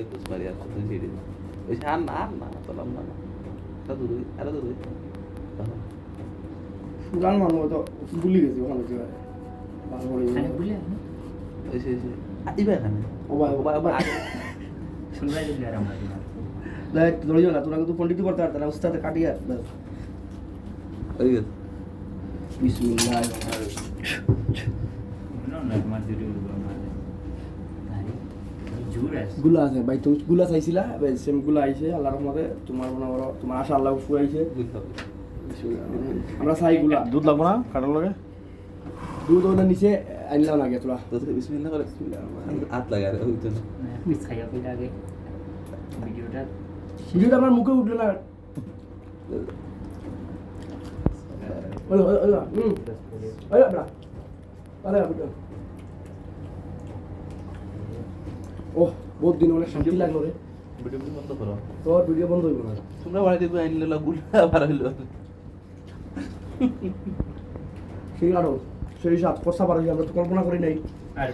বুঝবারি আর কত ঝিড়ে ওই আর না আর না চলাম না আরো দূর গান মানবো তো ভুলে গেছি ওখানে কি হয় ভালো করে এসে ইবা এখানে শুনবাই দিলে আর আমরা দেখ ধরে না তোরা কিন্তু পন্ডিত করতে পারত না উস্তাদে কাটিয়ে ব্যাস ওই গেছে বিসমিল্লাহ না না তোমার দুটো মারলে গাড়ি জোর আছে গুলা আছে ভাই তুমি গুলা চাইছিলা সেম গুলা আইছে আল্লাহর রহমতে তোমার মনে করো তোমার আশা আল্লাহ ফুয়াইছে আমরা চাই গুলা দুধ লাগবো না কাটার লগে দুধ ওদের নিচে আনলাম না গে তোরা তো বিসমিল্লাহ করে হাত লাগা রে ওই তো মিস খাইয়া কইলা আগে ভিডিওটা ভিডিওটা আমার মুখে উঠলো না ওই ওই ওই ওই বড়া আরে ভিডিও ওহ বহুত দিন অনেক শান্তি লাগলো রে ভিডিও বন্ধ করো তোর ভিডিও বন্ধ হইব না তোমরা বাড়ি থেকে আইনলে গুলা ভাড়া হইলো সেই আরো সেই সাত খরচা পারো আমরা তো কল্পনা করি নাই আর